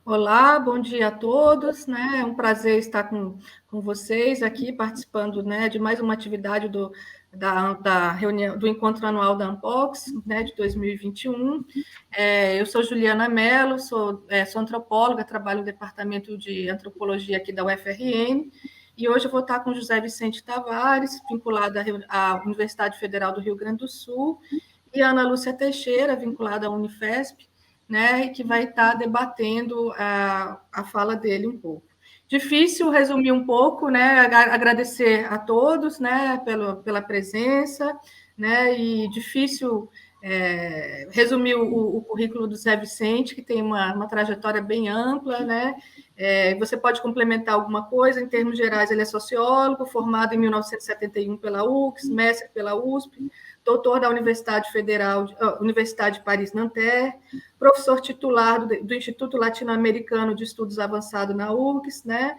Olá, bom dia a todos, né? É um prazer estar com vocês aqui, participando, né, de mais uma atividade da reunião, do encontro anual da Ampox, né, de 2021. Eu sou Juliana Mello, sou antropóloga, trabalho no departamento de antropologia aqui da UFRN, e hoje eu vou estar com José Vicente Tavares, vinculado à Universidade Federal do Rio Grande do Sul, e a Ana Lúcia Teixeira, vinculada à Unifesp, né, e que vai estar debatendo a fala dele um pouco. Difícil resumir um pouco, né, agradecer a todos, né, pela presença, né, e difícil resumir o currículo do Zé Vicente, que tem uma trajetória bem ampla, né, você pode complementar alguma coisa, em termos gerais ele é sociólogo, formado em 1971 pela UX, mestre pela USP, doutor da Universidade Federal, Universidade de Paris-Nanterre, professor titular do Instituto Latino-Americano de Estudos Avançados na URGS, né?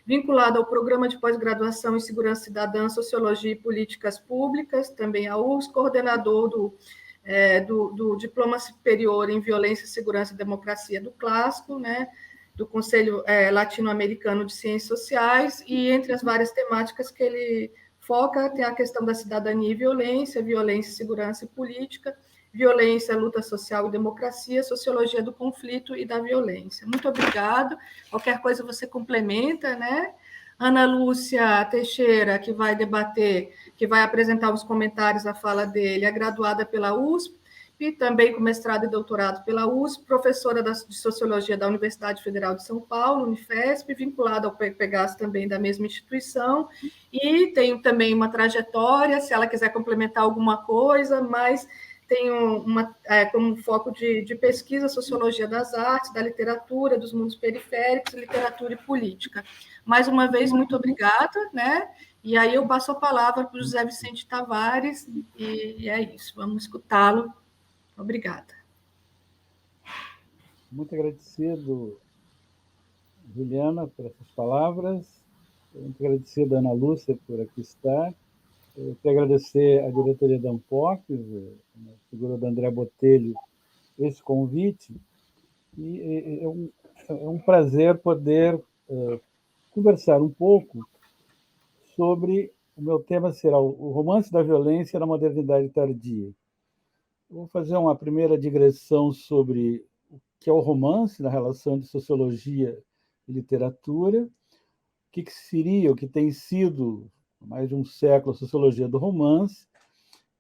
Vinculado ao Programa de Pós-Graduação em Segurança Cidadã, Sociologia e Políticas Públicas, também a URGS, coordenador do Diploma Superior em Violência, Segurança e Democracia do Clássico, né? Do Conselho Latino-Americano de Ciências Sociais, e entre as várias temáticas que ele foca, tem a questão da cidadania e violência, violência, segurança e política, violência, luta social e democracia, sociologia do conflito e da violência. Muito obrigado. Qualquer coisa você complementa, né? Ana Lúcia Teixeira, que vai debater, que vai apresentar os comentários à fala dele, é graduada pela USP, e também com mestrado e doutorado pela USP, professora de Sociologia da Universidade Federal de São Paulo, Unifesp, vinculada ao PEGAS também da mesma instituição, e tem também uma trajetória, se ela quiser complementar alguma coisa, mas tem como foco de pesquisa sociologia das artes, da literatura, dos mundos periféricos, literatura e política. Mais uma vez, muito obrigada, né? E aí eu passo a palavra para o José Vicente Tavares, e é isso, vamos escutá-lo. Obrigada. Muito agradecido, Juliana, por essas palavras. Muito agradecido, Ana Lúcia, por aqui estar. Eu quero agradecer à diretoria da Ampox, a figura da André Botelho, esse convite. E é um prazer poder conversar um pouco sobre o meu tema será o romance da violência na modernidade tardia. Eu vou fazer uma primeira digressão sobre o que é o romance na relação de sociologia e literatura, o que seria, o que tem sido mais de um século a sociologia do romance,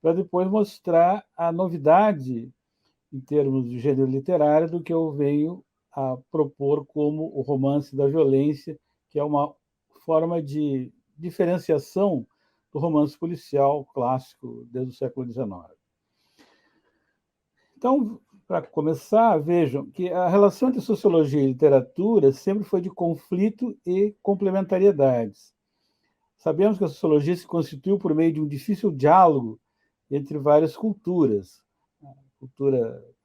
para depois mostrar a novidade em termos de gênero literário do que eu venho a propor como o romance da violência, que é uma forma de diferenciação do romance policial clássico desde o século XIX. Então, para começar, vejam que a relação entre sociologia e literatura sempre foi de conflito e complementariedades. Sabemos que a sociologia se constituiu por meio de um difícil diálogo entre várias culturas.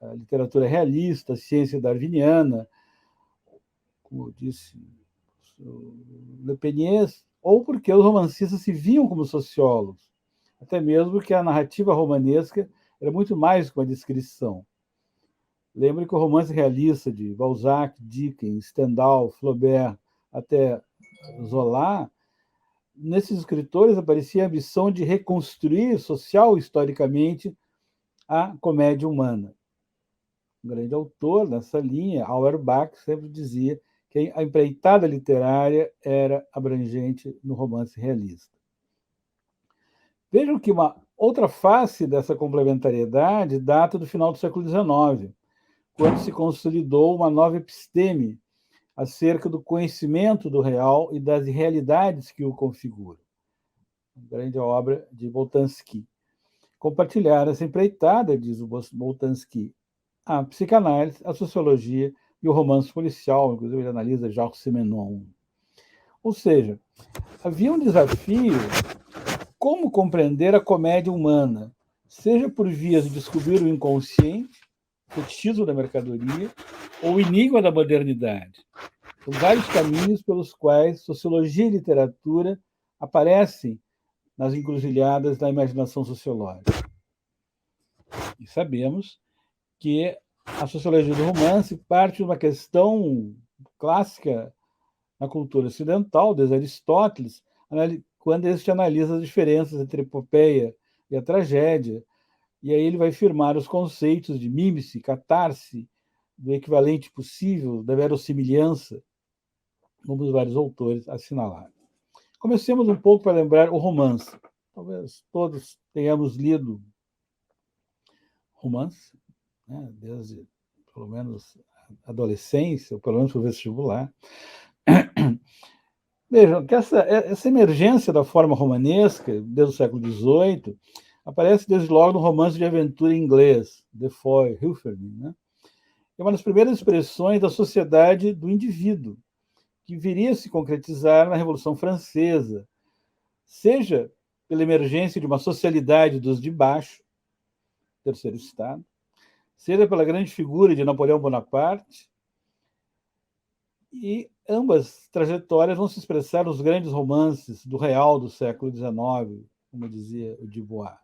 A literatura realista, a ciência darwiniana, como disse Le Peniers, ou porque os romancistas se viam como sociólogos, até mesmo que a narrativa romanesca era muito mais que uma descrição. Lembre que o romance realista de Balzac, Dickens, Stendhal, Flaubert, até Zola, nesses escritores aparecia a ambição de reconstruir social historicamente a comédia humana. Um grande autor nessa linha, Auerbach, sempre dizia que a empreitada literária era abrangente no romance realista. Vejam que uma outra face dessa complementariedade data do final do século XIX, quando se consolidou uma nova episteme acerca do conhecimento do real e das realidades que o configuram. Uma grande obra de Boltanski. Compartilhar essa empreitada, diz o Boltanski, a psicanálise, a sociologia e o romance policial, inclusive ele analisa Georges Simenon. Ou seja, havia um desafio como compreender a comédia humana, seja por vias de descobrir o inconsciente, o fetichismo da mercadoria, ou o enigma da modernidade. São vários caminhos pelos quais sociologia e literatura aparecem nas encruzilhadas da imaginação sociológica. E sabemos que a sociologia do romance parte de uma questão clássica na cultura ocidental, desde Aristóteles, quando este analisa as diferenças entre a epopeia e a tragédia, e aí ele vai firmar os conceitos de mímice, catarse, do equivalente possível, da verossimilhança, como os vários autores assinalaram. Comecemos um pouco para lembrar o romance. Talvez todos tenhamos lido romance, né, desde, pelo menos, a adolescência, ou pelo menos para o vestibular. Vejam que essa emergência da forma romanesca, desde o século XVIII, aparece desde logo no romance de aventura inglês, Defoe, Hilferman, né? É uma das primeiras expressões da sociedade do indivíduo, que viria a se concretizar na Revolução Francesa, seja pela emergência de uma socialidade dos de baixo, terceiro estado, seja pela grande figura de Napoleão Bonaparte, e ambas trajetórias vão se expressar nos grandes romances do real do século XIX, como dizia o Dubois.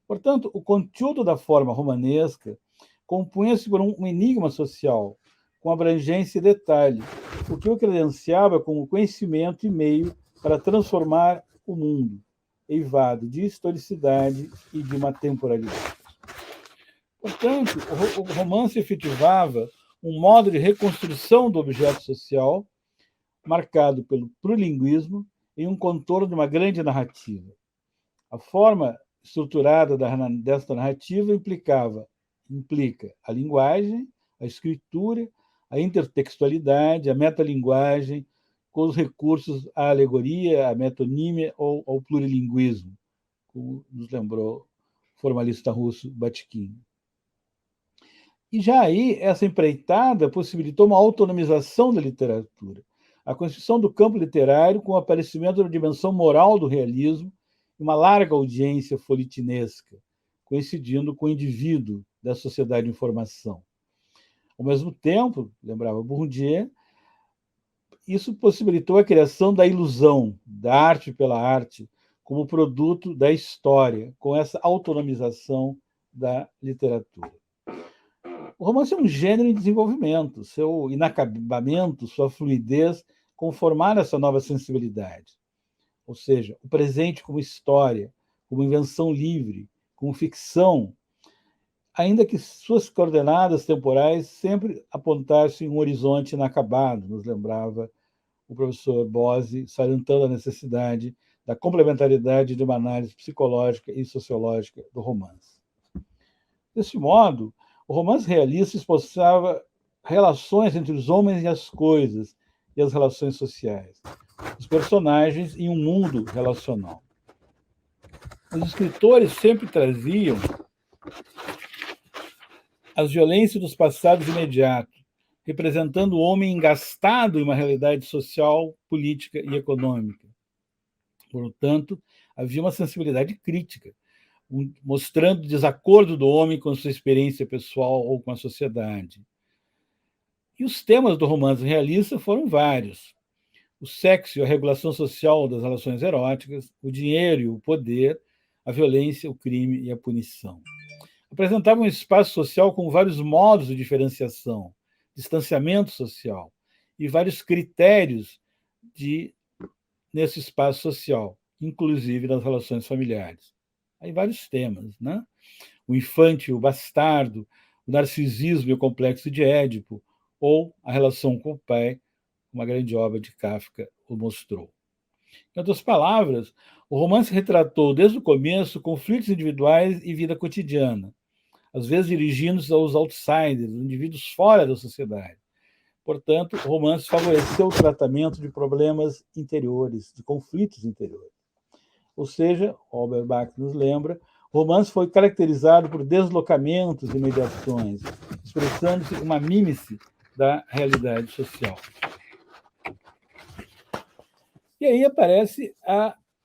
Portanto, o conteúdo da forma romanesca compunha-se por um enigma social, com abrangência e detalhe, o que o credenciava como conhecimento e meio para transformar o mundo, eivado de historicidade e de uma temporalidade. Portanto, o romance efetivava um modo de reconstrução do objeto social, marcado pelo pluringuismo em um contorno de uma grande narrativa. A forma estruturada desta narrativa implica a linguagem, a escritura, a intertextualidade, a metalinguagem, com os recursos à alegoria, à metonímia ou ao plurilinguismo, como nos lembrou o formalista russo Batkin. E já aí, essa empreitada possibilitou uma autonomização da literatura, a constituição do campo literário com o aparecimento da dimensão moral do realismo e uma larga audiência folitinesca, coincidindo com o indivíduo da sociedade de informação. Ao mesmo tempo, lembrava Bourdieu, isso possibilitou a criação da ilusão, da arte pela arte, como produto da história, com essa autonomização da literatura. O romance é um gênero em desenvolvimento, seu inacabamento, sua fluidez conformaram essa nova sensibilidade. Ou seja, o presente como história, como invenção livre, como ficção, ainda que suas coordenadas temporais sempre apontassem um horizonte inacabado, nos lembrava o professor Bose, salientando a necessidade da complementariedade de uma análise psicológica e sociológica do romance. Desse modo, o romance realista esboçava relações entre os homens e as coisas e as relações sociais, os personagens em um mundo relacional. Os escritores sempre traziam as violências dos passados imediatos, representando o homem engastado em uma realidade social, política e econômica. Portanto, havia uma sensibilidade crítica, mostrando o desacordo do homem com sua experiência pessoal ou com a sociedade. E os temas do romance realista foram vários. O sexo e a regulação social das relações eróticas, o dinheiro e o poder, a violência, o crime e a punição. Apresentavam um espaço social com vários modos de diferenciação, distanciamento social e vários critérios nesse espaço social, inclusive nas relações familiares. Aí vários temas, né? O infante, o bastardo, o narcisismo e o complexo de Édipo, ou a relação com o pai, uma grande obra de Kafka o mostrou. Em outras palavras, o romance retratou desde o começo conflitos individuais e vida cotidiana, às vezes dirigindo-se aos outsiders, indivíduos fora da sociedade. Portanto, o romance favoreceu o tratamento de problemas interiores, de conflitos interiores. Ou seja, Auerbach nos lembra, o romance foi caracterizado por deslocamentos e mediações, expressando-se uma mímice da realidade social. E aí aparece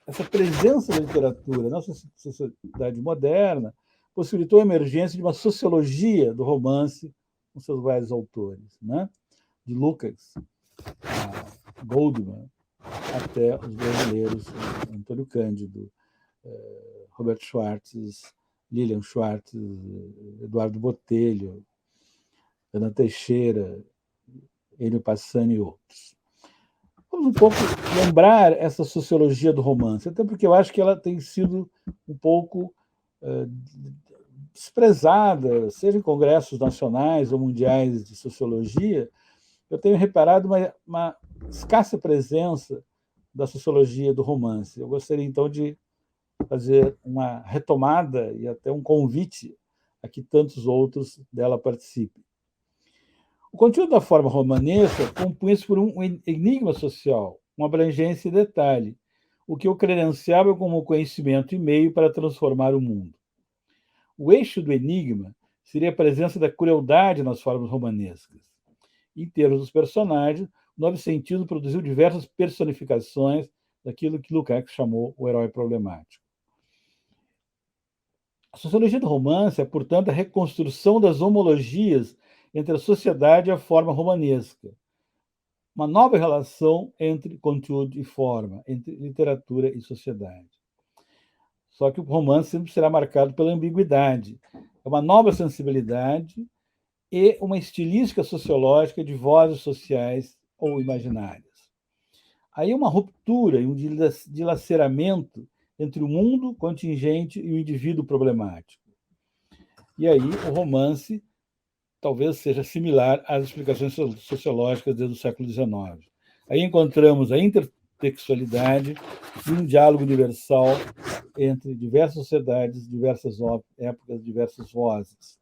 essa presença da literatura. Nossa sociedade moderna possibilitou a emergência de uma sociologia do romance com seus vários autores, né? De Lucas a Goldman, até os brasileiros, Antônio Cândido, Robert Schwartz, Lilian Schwartz, Eduardo Botelho, Ana Teixeira, Enio Passani e outros. Vamos um pouco lembrar essa sociologia do romance, até porque eu acho que ela tem sido um pouco desprezada, seja em congressos nacionais ou mundiais de sociologia. Eu tenho reparado uma escassa presença da sociologia do romance. Eu gostaria, então, de fazer uma retomada e até um convite a que tantos outros dela participem. O conteúdo da forma romanesca compunha-se por um enigma social, uma abrangência e detalhe, o que o credenciava como conhecimento e meio para transformar o mundo. O eixo do enigma seria a presença da crueldade nas formas romanescas. Em termos dos personagens, o Novo Sentido produziu diversas personificações daquilo que Lukács chamou o herói problemático. A sociologia do romance é, portanto, a reconstrução das homologias entre a sociedade e a forma romanesca. Uma nova relação entre conteúdo e forma, entre literatura e sociedade. Só que o romance sempre será marcado pela ambiguidade. É uma nova sensibilidade e uma estilística sociológica de vozes sociais ou imaginárias. Aí uma ruptura e um dilaceramento entre o mundo contingente e o indivíduo problemático. E aí o romance talvez seja similar às explicações sociológicas desde o século XIX. Aí encontramos a intertextualidade e um diálogo universal entre diversas sociedades, diversas épocas, diversas vozes.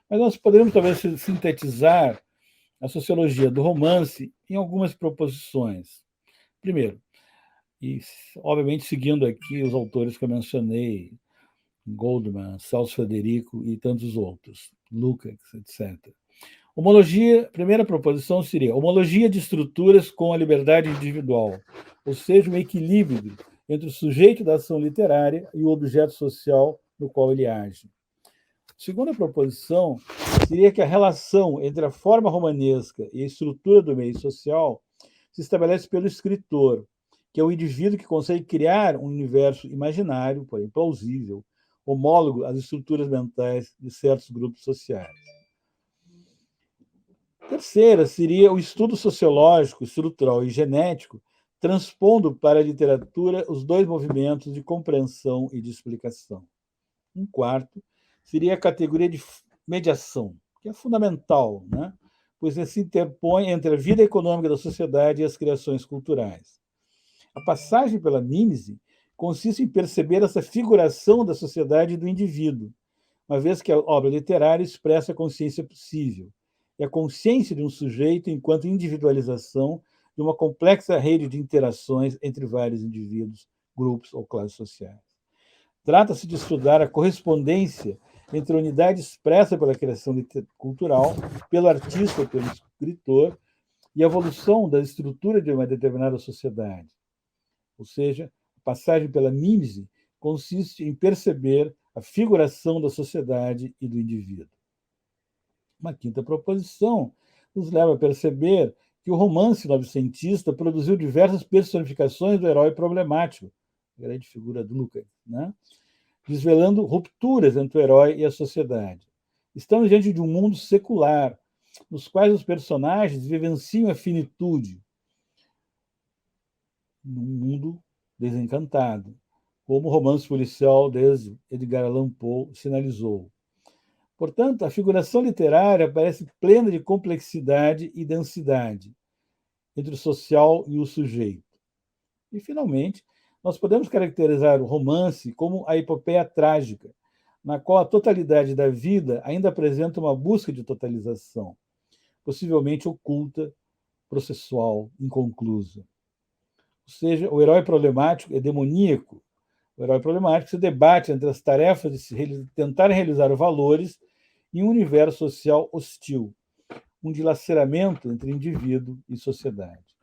Mas nós poderíamos talvez sintetizar a sociologia do romance em algumas proposições. Primeiro, e obviamente seguindo aqui os autores que eu mencionei, Goldman, Celso Frederico e tantos outros, Lukács, etc. Homologia, primeira proposição seria homologia de estruturas com a liberdade individual, ou seja, um equilíbrio entre o sujeito da ação literária e o objeto social no qual ele age. Segunda proposição seria que a relação entre a forma romanesca e a estrutura do meio social se estabelece pelo escritor, que é o indivíduo que consegue criar um universo imaginário, porém plausível, homólogo às estruturas mentais de certos grupos sociais. Terceira seria o estudo sociológico, estrutural e genético, transpondo para a literatura os dois movimentos de compreensão e de explicação. Um quarto seria a categoria de mediação, que é fundamental, né? Pois se interpõe entre a vida econômica da sociedade e as criações culturais. A passagem pela mímese consiste em perceber essa figuração da sociedade e do indivíduo, uma vez que a obra literária expressa a consciência possível, e a consciência de um sujeito enquanto individualização de uma complexa rede de interações entre vários indivíduos, grupos ou classes sociais. Trata-se de estudar a correspondência entre a unidade expressa pela criação cultural, pelo artista ou pelo escritor, e a evolução da estrutura de uma determinada sociedade. Ou seja, a passagem pela mímese consiste em perceber a figuração da sociedade e do indivíduo. Uma quinta proposição nos leva a perceber que o romance novecentista produziu diversas personificações do herói problemático, a grande figura do Lukács, né? Desvelando rupturas entre o herói e a sociedade. Estamos diante de um mundo secular, nos quais os personagens vivenciam a finitude, num mundo desencantado, como o romance policial desde Edgar Allan Poe sinalizou. Portanto, a figuração literária parece plena de complexidade e densidade entre o social e o sujeito. E, finalmente, nós podemos caracterizar o romance como a epopeia trágica, na qual a totalidade da vida ainda apresenta uma busca de totalização, possivelmente oculta, processual, inconclusa. Ou seja, o herói problemático é demoníaco. O herói problemático se debate entre as tarefas de tentar realizar valores em um universo social hostil, um dilaceramento entre indivíduo e sociedade.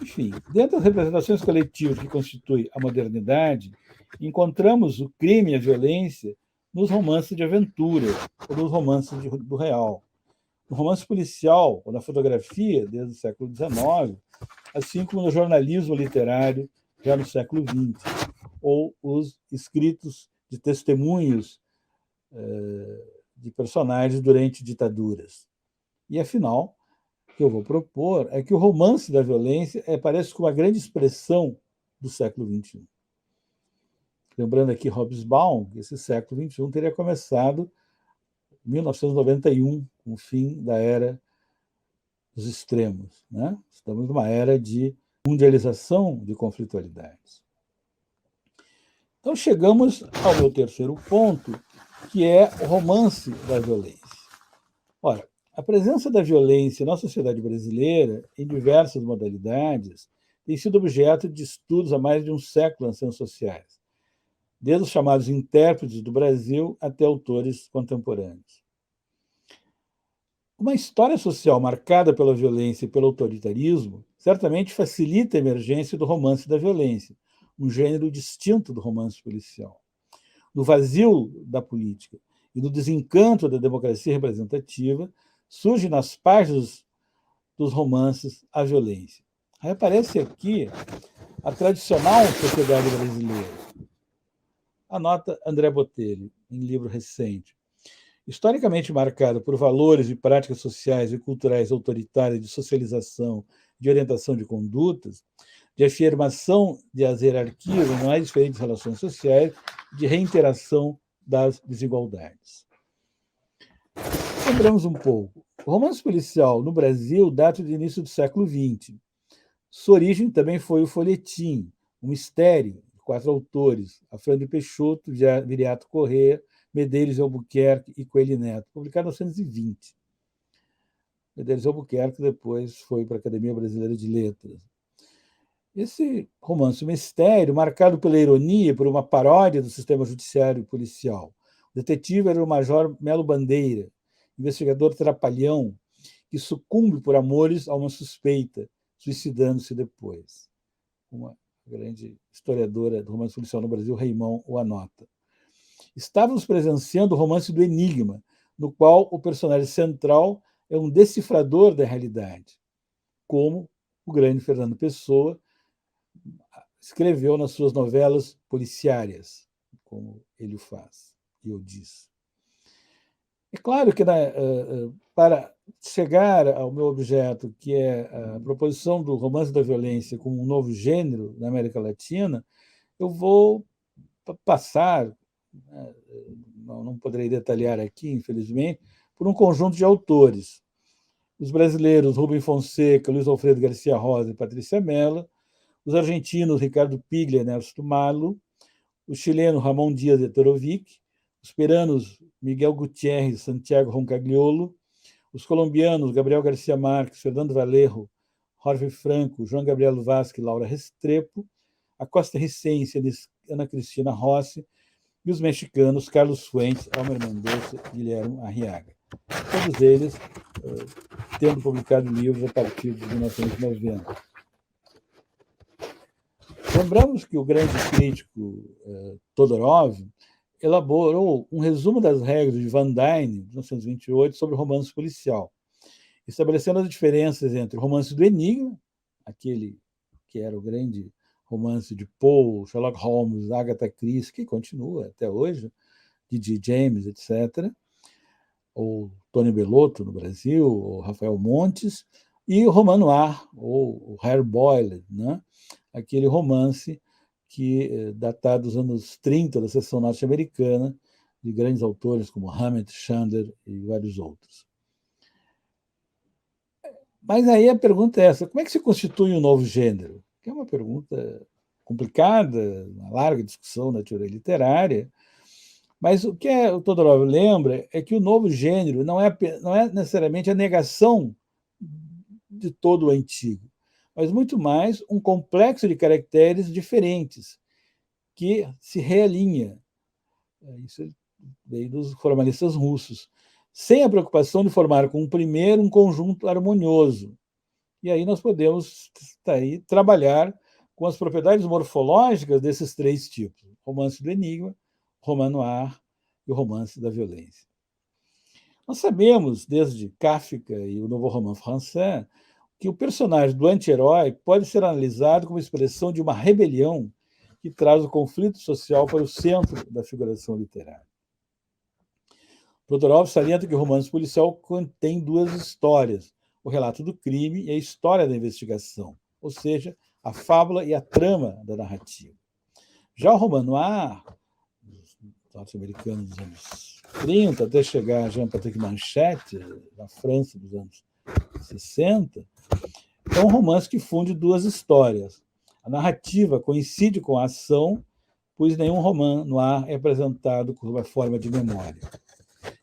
Enfim, dentro das representações coletivas que constituem a modernidade, encontramos o crime e a violência nos romances de aventura, ou nos romances do real. No romance policial, ou na fotografia, desde o século XIX, assim como no jornalismo literário, já no século XX, ou os escritos de testemunhos de personagens durante ditaduras. E, afinal, o que eu vou propor é que o romance da violência parece com uma grande expressão do século XXI. Lembrando aqui Hobsbawm, que esse século XXI teria começado em 1991, com o fim da era dos extremos, né? Estamos numa era de mundialização de conflitualidades. Então, chegamos ao meu terceiro ponto, que é o romance da violência. Ora, a presença da violência na sociedade brasileira, em diversas modalidades, tem sido objeto de estudos há mais de um século nas ciências sociais, desde os chamados intérpretes do Brasil até autores contemporâneos. Uma história social marcada pela violência e pelo autoritarismo certamente facilita a emergência do romance da violência, um gênero distinto do romance policial. No vazio da política e no desencanto da democracia representativa, surge nas páginas dos romances a violência. Aí aparece aqui a tradicional sociedade brasileira. Anota André Botelho, em livro recente. Historicamente marcada por valores e práticas sociais e culturais autoritárias de socialização, de orientação de condutas, de afirmação das hierarquias nas mais diferentes relações sociais, de reiteração das desigualdades. Lembramos um pouco. O romance policial no Brasil data do início do século XX. Sua origem também foi o folhetim, um mistério de 4 autores, Afrânio Peixoto, Viriato Corrêa, Medeiros Albuquerque e Coelho Neto, publicado em 1920. Medeiros Albuquerque depois foi para a Academia Brasileira de Letras. Esse romance mistério, marcado pela ironia e por uma paródia do sistema judiciário policial. O detetive era o Major Melo Bandeira, investigador trapalhão, que sucumbe por amores a uma suspeita, suicidando-se depois. Uma grande historiadora do romance policial no Brasil, Raimon, o anota. Estávamos presenciando o romance do Enigma, no qual o personagem central é um decifrador da realidade, como o grande Fernando Pessoa escreveu nas suas novelas policiárias, como ele o faz e o diz. É claro que para chegar ao meu objeto, que é a proposição do romance da violência como um novo gênero na América Latina, eu vou passar, não poderei detalhar aqui, infelizmente, por um conjunto de autores. Os brasileiros Rubem Fonseca, Luiz Alfredo Garcia Rosa e Patrícia Mello, os argentinos Ricardo Piglia e Ernesto Malo, o chileno Ramon Dias de Torovic, os peruanos Miguel Gutiérrez e Santiago Roncagliolo, os colombianos Gabriel Garcia Marques, Fernando Valerro, Jorge Franco, João Gabriel Vasque e Laura Restrepo, a costarricense Ana Cristina Rossi e os mexicanos Carlos Fuentes, Almer Mendonça e Guilherme Arriaga. Todos eles tendo publicado livros a partir de 1990. Lembramos que o grande crítico Todorov elaborou um resumo das regras de Van Dine, de 1928, sobre o romance policial, estabelecendo as diferenças entre o romance do Enigma, aquele que era o grande romance de Poe, Sherlock Holmes, Agatha Christie, que continua até hoje, D.G. James, etc., ou Tony Bellotto no Brasil, ou Rafael Montes, e o roman noir, ou o hard boiled, né? Aquele romance que datado dos anos 30 da seção norte-americana, de grandes autores como Hammett, Chandler e vários outros. Mas aí a pergunta é essa: como é que se constitui um novo gênero? Que é uma pergunta complicada, uma larga discussão na teoria literária, mas o que o Todorov lembra é que o novo gênero não é necessariamente a negação de todo o antigo, mas muito mais um complexo de caracteres diferentes que se realinha. Isso veio dos formalistas russos, sem a preocupação de formar com o primeiro um conjunto harmonioso. E aí nós podemos trabalhar com as propriedades morfológicas desses 3 tipos: romance do enigma, roman noir e o romance da violência. Nós sabemos, desde Kafka e o Nouveau Roman Français, que o personagem do anti-herói pode ser analisado como expressão de uma rebelião que traz o conflito social para o centro da figuração literária. Todorov salienta que o romance policial contém duas histórias, o relato do crime e a história da investigação, ou seja, a fábula e a trama da narrativa. Já o roman noir, dos norte-americanos dos anos 30, até chegar a Jean-Patrick Manchette, na França dos anos 60, é um romance que funde duas histórias. A narrativa coincide com a ação, pois nenhum roman noir é apresentado com uma forma de memória.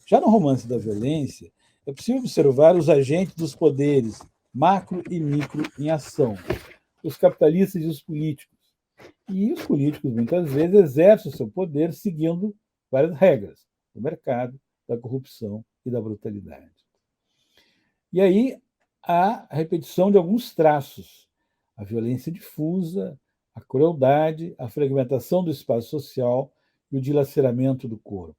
Já no romance da violência, é possível observar os agentes dos poderes, macro e micro, em ação, os capitalistas e os políticos. E os políticos, muitas vezes, exercem o seu poder seguindo várias regras do mercado, da corrupção e da brutalidade. E aí há a repetição de alguns traços: a violência difusa, a crueldade, a fragmentação do espaço social e o dilaceramento do corpo.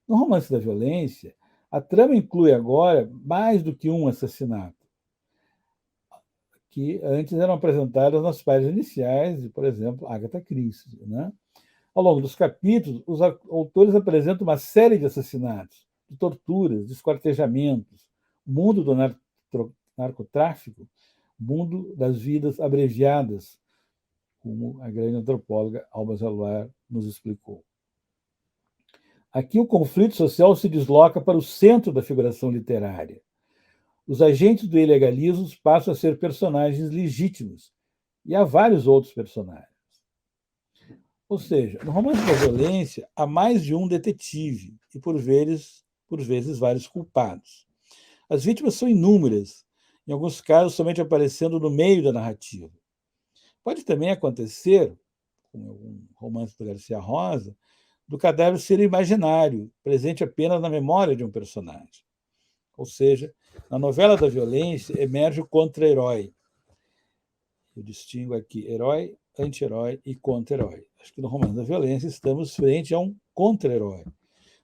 No romance da violência, a trama inclui agora mais do que um assassinato, que antes eram apresentadas nas páginas iniciais de, por exemplo, Agatha Christie. Né? Ao longo dos capítulos, os autores apresentam uma série de assassinatos, de torturas, de esquartejamentos, o mundo do narcotráfico, o mundo das vidas abreviadas, como a grande antropóloga Alba Jaluar nos explicou. Aqui o conflito social se desloca para o centro da figuração literária. Os agentes do ilegalismo passam a ser personagens legítimos, e há vários outros personagens. Ou seja, no romance da violência, há mais de um detetive e, por vezes, vários culpados. As vítimas são inúmeras, em alguns casos somente aparecendo no meio da narrativa. Pode também acontecer, como algum romance do Garcia Rosa, do cadáver ser imaginário, presente apenas na memória de um personagem. Ou seja, na novela da violência emerge o contra-herói. Eu distingo aqui herói, anti-herói e contra-herói. Acho que no romance da violência estamos frente a um contra-herói.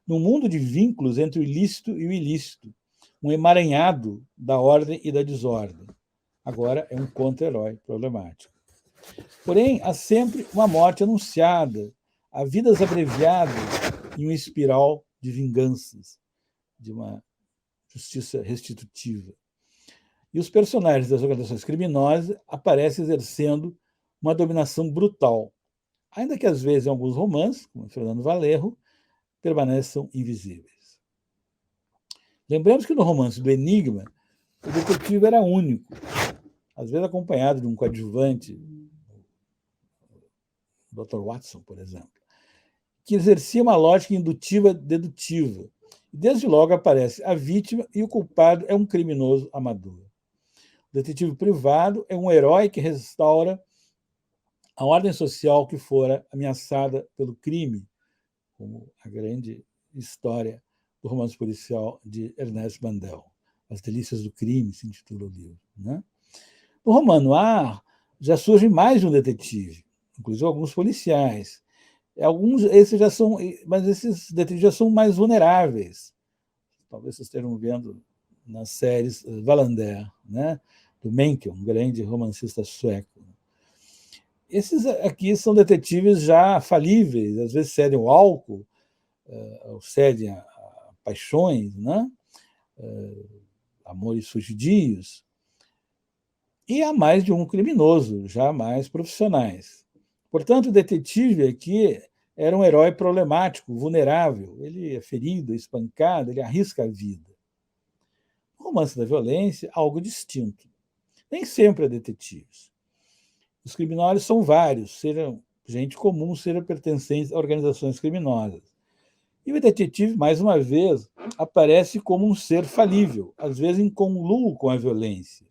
Num mundo de vínculos entre o ilícito e o ilícito, um emaranhado da ordem e da desordem. Agora é um contra-herói problemático. Porém, há sempre uma morte anunciada, há vidas abreviadas em uma espiral de vinganças, de uma justiça restitutiva. E os personagens das organizações criminosas aparecem exercendo uma dominação brutal, ainda que às vezes em alguns romances, como Fernando Valerro, permaneçam invisíveis. Lembramos que no romance do Enigma, o detetive era único, às vezes acompanhado de um coadjuvante, o Dr. Watson, por exemplo, que exercia uma lógica indutiva dedutiva. Desde logo aparece a vítima e o culpado é um criminoso amador. O detetive privado é um herói que restaura a ordem social que fora ameaçada pelo crime, como a grande história do romance policial de Ernest Mandel. As Delícias do Crime, se intitula o livro. Né? No romance noir, já surge mais de um detetive, inclusive alguns policiais. Mas esses detetives já são mais vulneráveis. Talvez vocês estejam vendo nas séries Wallander, né? Do Mencken, um grande romancista sueco. Esses aqui são detetives já falíveis, às vezes cedem o álcool, ou cedem a paixões, né? Amores fugidios. E há mais de um criminoso, já mais profissionais. Portanto, o detetive aqui era um herói problemático, vulnerável. Ele é ferido, espancado, ele arrisca a vida. No romance da violência, algo distinto. Nem sempre é detetives. Os criminosos são vários, seja gente comum, seja pertencentes a organizações criminosas. E o detetive, mais uma vez, aparece como um ser falível, às vezes em conluio com a violência.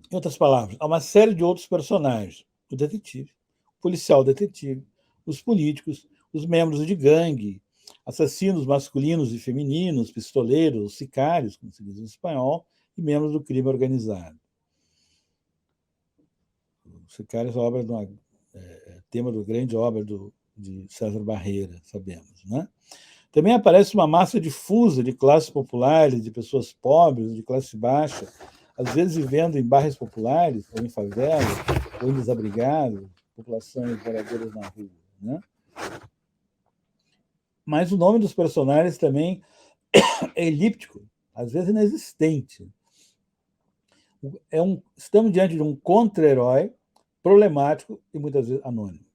Em outras palavras, há uma série de outros personagens. O detetive, o policial detetive, os políticos, os membros de gangue, assassinos masculinos e femininos, pistoleiros, sicários, como se diz em espanhol, e membros do crime organizado. Os sicários é tema da grande obra de César Barreira, sabemos. Né? Também aparece uma massa difusa de classes populares, de pessoas pobres, de classe baixa, às vezes vivendo em bairros populares, ou em favelas, ou em desabrigados, populações moradoras na rua, né? Mas o nome dos personagens também é elíptico, às vezes inexistente. Estamos diante de um contra-herói problemático e muitas vezes anônimo.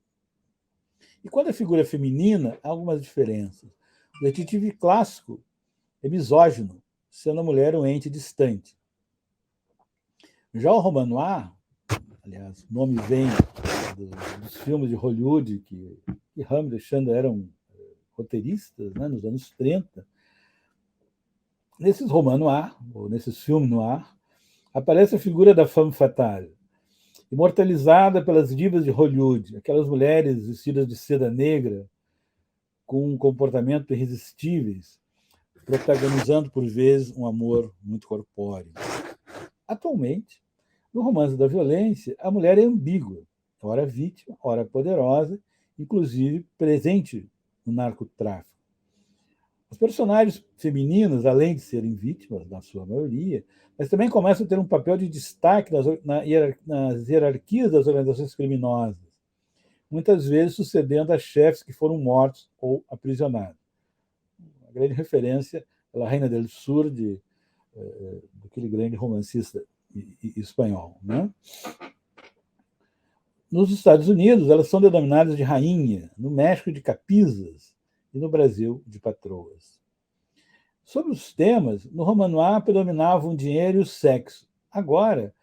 E quando a figura é feminina, há algumas diferenças. O detetive clássico é misógino, sendo a mulher um ente distante. Já o roman noir, aliás, o nome vem dos filmes de Hollywood que Hamlet e Chandler eram roteiristas, né, nos anos 30. Nesses roman noir, ou nesses filmes noir, aparece a figura da femme fatale, imortalizada pelas divas de Hollywood, aquelas mulheres vestidas de seda negra, com um comportamento irresistíveis, protagonizando, por vezes, um amor muito corpóreo. Atualmente, no romance da violência, a mulher é ambígua, ora vítima, ora poderosa, inclusive presente no narcotráfico. Os personagens femininos, além de serem vítimas, na sua maioria, mas também começam a ter um papel de destaque nas hierarquias das organizações criminosas, muitas vezes sucedendo a chefes que foram mortos ou aprisionados. A grande referência é a Reina del Sur, daquele grande romancista espanhol, né? Nos Estados Unidos, elas são denominadas de rainha, no México, de capisas, e no Brasil, de patroas. Sobre os temas, no roman noir predominavam o dinheiro e o sexo. Agora,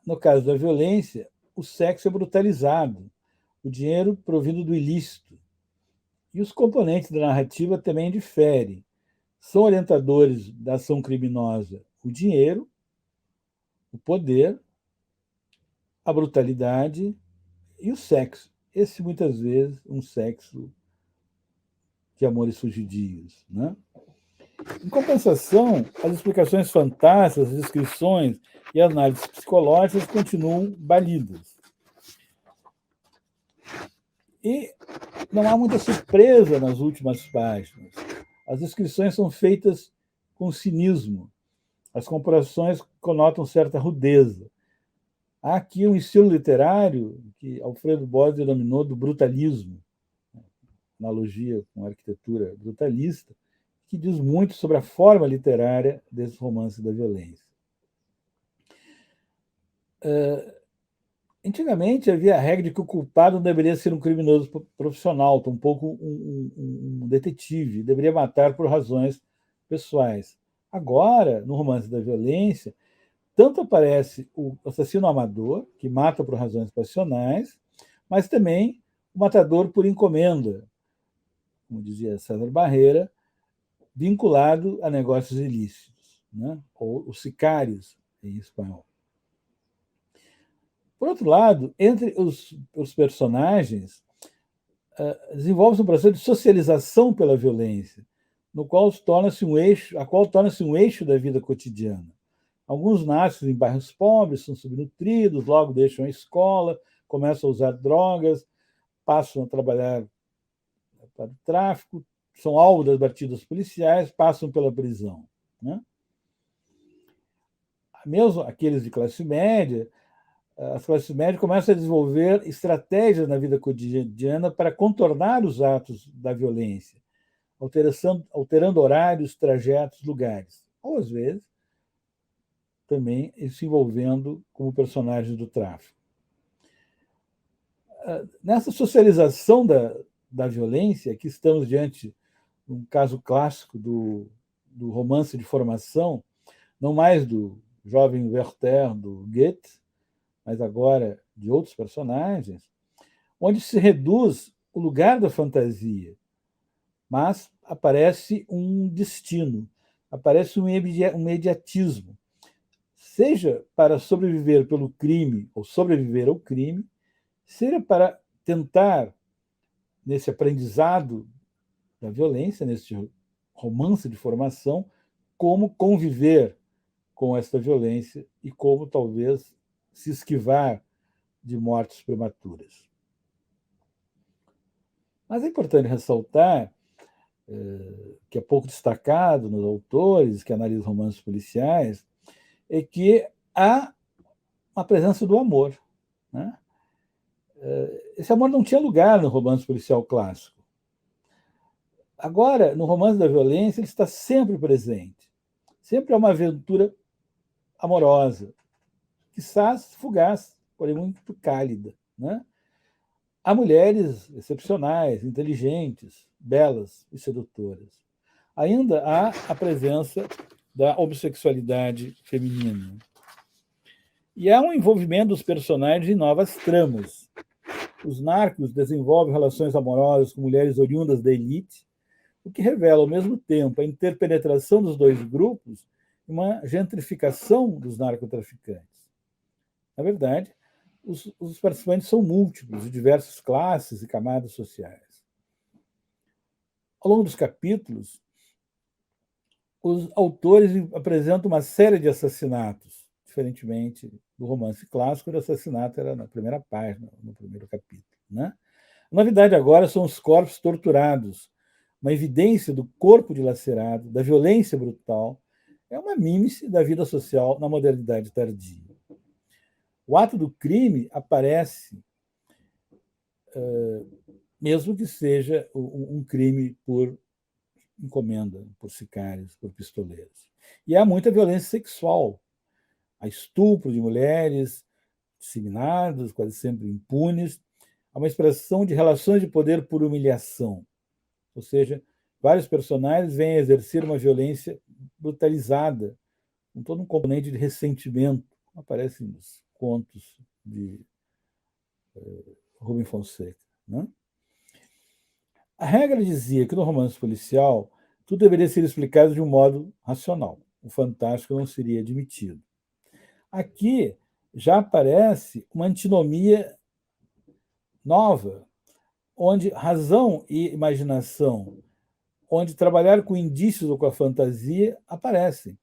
no caso da violência, o sexo é brutalizado, o dinheiro provindo do ilícito. E os componentes da narrativa também diferem. São orientadores da ação criminosa o dinheiro, o poder, a brutalidade e o sexo. Esse, muitas vezes, um sexo de amores fugidios, né? Em compensação, as explicações fantásticas, as descrições e análises psicológicas continuam balidas. E não há muita surpresa nas últimas páginas. As descrições são feitas com cinismo. As comparações conotam certa rudeza. Há aqui um estilo literário que Alfredo Bós denominou do brutalismo, analogia com a arquitetura brutalista, que diz muito sobre a forma literária desse romance da violência. Antigamente havia a regra de que o culpado não deveria ser um criminoso profissional, tampouco um detetive, deveria matar por razões pessoais. Agora, no romance da violência, tanto aparece o assassino amador, que mata por razões passionais, mas também o matador por encomenda, como dizia César Barreira, vinculado a negócios ilícitos, né? Ou os sicários, em espanhol. Por outro lado, entre os personagens, desenvolve-se um processo de socialização pela violência, no qual torna-se um eixo da vida cotidiana. Alguns nascem em bairros pobres, são subnutridos, logo deixam a escola, começam a usar drogas, passam a trabalhar para o tráfico, são alvo das batidas policiais, passam pela prisão, né? Mesmo aqueles de classe média, as classes médias começam a desenvolver estratégias na vida cotidiana para contornar os atos da violência, alterando horários, trajetos, lugares, ou às vezes também se envolvendo como personagens do tráfico. Nessa socialização da violência, que estamos diante de um caso clássico do romance de formação, não mais do jovem Werther, do Goethe, mas agora de outros personagens, onde se reduz o lugar da fantasia, mas aparece um destino, aparece um imediatismo, seja para sobreviver pelo crime ou sobreviver ao crime, seja para tentar, nesse aprendizado da violência, nesse romance de formação, como conviver com esta violência e como talvez se esquivar de mortes prematuras. Mas é importante ressaltar, que é pouco destacado nos autores que analisam romances policiais, é que há uma presença do amor, né? esse amor não tinha lugar no romance policial clássico. Agora, no romance da violência, ele está sempre presente. Sempre é uma aventura amorosa, quizás fugaz, porém muito cálida, né? Há mulheres excepcionais, inteligentes, belas e sedutoras. Ainda há a presença da homossexualidade feminina. E há um envolvimento dos personagens em novas tramas. Os narcos desenvolvem relações amorosas com mulheres oriundas da elite, o que revela, ao mesmo tempo, a interpenetração dos dois grupos e uma gentrificação dos narcotraficantes. Na verdade, os participantes são múltiplos, de diversas classes e camadas sociais. Ao longo dos capítulos, os autores apresentam uma série de assassinatos, diferentemente do romance clássico, o assassinato era na primeira página, no primeiro capítulo, né? A novidade agora são os corpos torturados, uma evidência do corpo dilacerado, da violência brutal, é uma mímese da vida social na modernidade tardia. O ato do crime aparece, mesmo que seja um crime por encomenda, por sicários, por pistoleiros. E há muita violência sexual. Há estupro de mulheres, disseminadas, quase sempre impunes. Há uma expressão de relações de poder por humilhação. Ou seja, vários personagens vêm a exercer uma violência brutalizada, com todo um componente de ressentimento, como aparece nos contos de Rubem Fonseca, né? A regra dizia que no romance policial tudo deveria ser explicado de um modo racional. O fantástico não seria admitido. Aqui já aparece uma antinomia nova, onde razão e imaginação, onde trabalhar com indícios ou com a fantasia aparecem.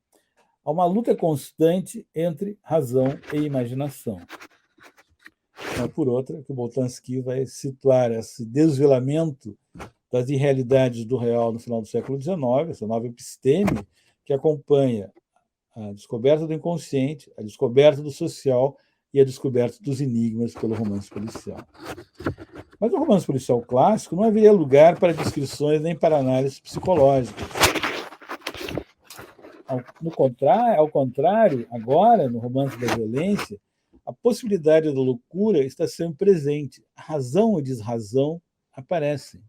Há uma luta constante entre razão e imaginação. Uma por outra, que o Boltanski vai situar esse desvelamento das irrealidades do real no final do século XIX, essa nova episteme que acompanha a descoberta do inconsciente, a descoberta do social e a descoberta dos enigmas pelo romance policial. Mas no romance policial clássico não haveria lugar para descrições nem para análises psicológicas. Ao contrário, agora, no romance da violência, a possibilidade da loucura está sempre presente. A razão e desrazão aparecem.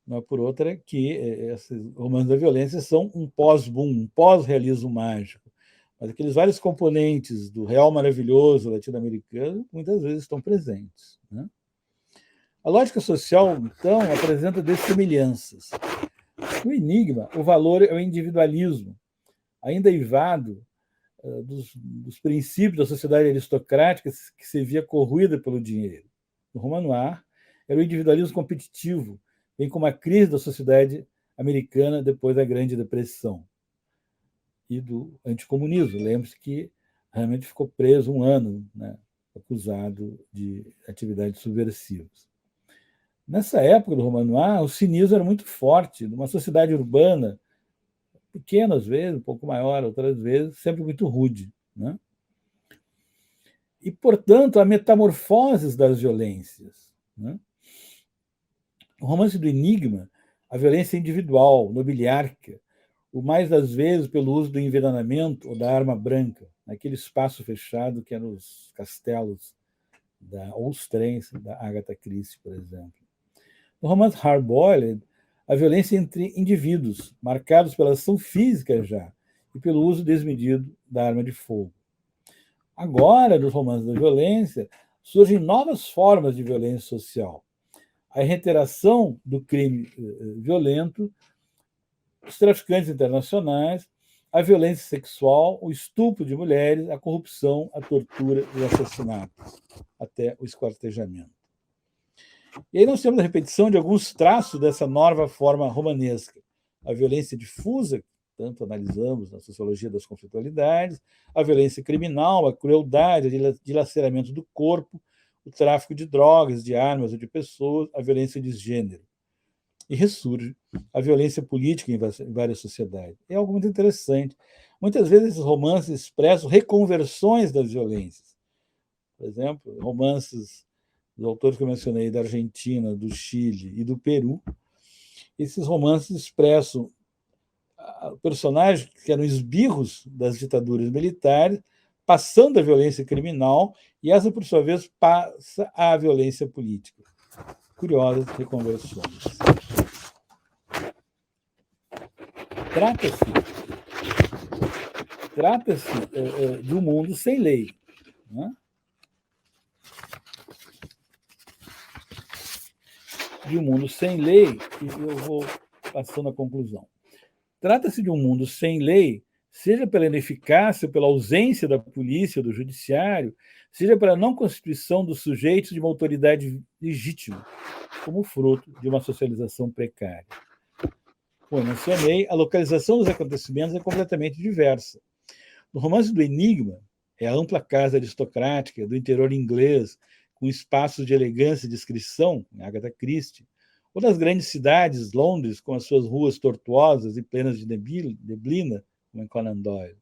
Uma por outra, que esses romances da violência são um pós-boom, um pós-realismo mágico. Mas aqueles vários componentes do real maravilhoso latino-americano muitas vezes estão presentes, né? A lógica social, então, apresenta dessemelhanças. No Enigma, o valor é o individualismo, ainda eivado dos princípios da sociedade aristocrática que se via corroída pelo dinheiro. No Roman Noir, era o individualismo competitivo, bem como a crise da sociedade americana depois da Grande Depressão e do anticomunismo. Lembre-se que realmente ficou preso 1 ano, né, acusado de atividades subversivas. Nessa época do Roman Noir, o cinismo era muito forte, numa sociedade urbana, pequena às vezes, um pouco maior, outras vezes, sempre muito rude, né? E, portanto, há metamorfoses das violências, né? No romance do Enigma, a violência é individual, nobiliárquica, o mais das vezes pelo uso do envenenamento ou da arma branca, naquele espaço fechado que eram os castelos ou os trens da Agatha Christie, por exemplo. No romance Hard-Boiled, a violência entre indivíduos, marcados pela ação física já, e pelo uso desmedido da arma de fogo. Agora, nos romances da violência, surgem novas formas de violência social. A reiteração do crime violento, os traficantes internacionais, a violência sexual, o estupro de mulheres, a corrupção, a tortura e o assassinato, até o esquartejamento. E aí nós temos a repetição de alguns traços dessa nova forma romanesca. A violência difusa, tanto analisamos na sociologia das conflitualidades, a violência criminal, a crueldade, o dilaceramento do corpo, o tráfico de drogas, de armas ou de pessoas, a violência de gênero. E ressurge a violência política em várias sociedades. É algo muito interessante. Muitas vezes esses romances expressam reconversões das violências. por exemplo, romances dos autores que eu mencionei, da Argentina, do Chile e do Peru. Esses romances expressam personagens que eram esbirros das ditaduras militares, passando a violência criminal, e essa, por sua vez, passa à violência política. Curiosas reconversões. Trata-se de um mundo sem lei, né? De um mundo sem lei, e eu vou passando à conclusão. Trata-se de um mundo sem lei, seja pela ineficácia, pela ausência da polícia, do judiciário, seja pela não constituição dos sujeitos de uma autoridade legítima, como fruto de uma socialização precária. Como eu mencionei, a localização dos acontecimentos é completamente diversa. No romance do Enigma, é a ampla casa aristocrática do interior inglês, com espaços de elegância e discrição, em Agatha Christie, ou nas grandes cidades, Londres, com as suas ruas tortuosas e plenas de neblina, como em Conan Doyle.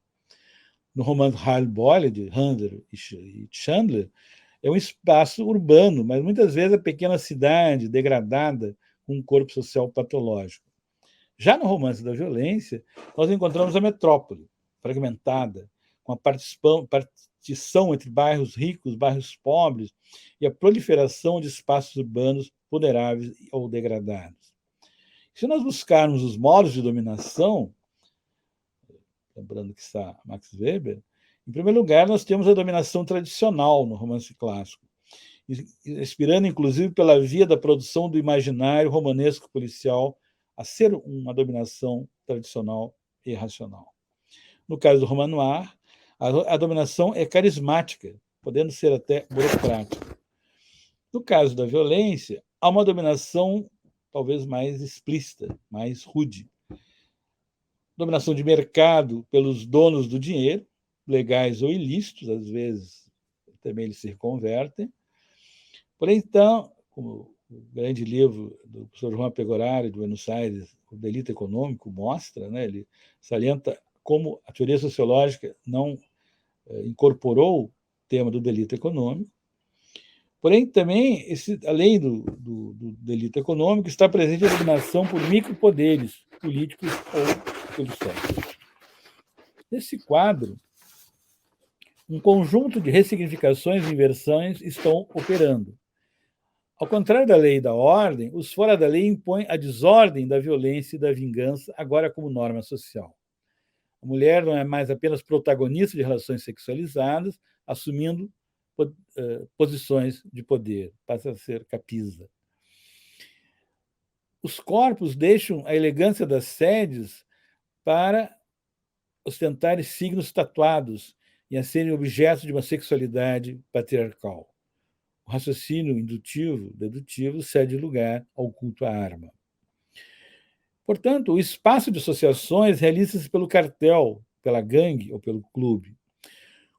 No romance Hard-Boiled, de Hunter e Chandler, é um espaço urbano, mas muitas vezes a pequena cidade degradada com um corpo social patológico. Já no romance da violência, nós encontramos a metrópole, fragmentada, com a partição entre bairros ricos, bairros pobres, e a proliferação de espaços urbanos vulneráveis ou degradados. Se nós buscarmos os modos de dominação, lembrando que está Max Weber, em primeiro lugar, nós temos a dominação tradicional no romance clássico, inspirando, inclusive, pela via da produção do imaginário romanesco policial a ser uma dominação tradicional e racional. No caso do roman noir, a dominação é carismática, podendo ser até burocrática. No caso da violência, há uma dominação talvez mais explícita, mais rude. Dominação de mercado pelos donos do dinheiro, legais ou ilícitos, às vezes também eles se reconvertem. Porém, então, como o grande livro do professor João Pegoraro, de Buenos Aires, O Delito Econômico, mostra, né, ele salienta como a teoria sociológica não incorporou o tema do delito econômico. Porém, também, além do delito econômico, está presente a dominação por micropoderes políticos ou pelo sexo. Nesse quadro, um conjunto de ressignificações e inversões estão operando. Ao contrário da lei e da ordem, os fora da lei impõem a desordem da violência e da vingança, agora como norma social. A mulher não é mais apenas protagonista de relações sexualizadas, assumindo posições de poder, passa a ser capisa. Os corpos deixam a elegância das sedes para ostentar signos tatuados e a serem objetos de uma sexualidade patriarcal. O raciocínio indutivo, dedutivo, cede lugar ao culto à arma. Portanto, o espaço de associações realiza-se pelo cartel, pela gangue ou pelo clube.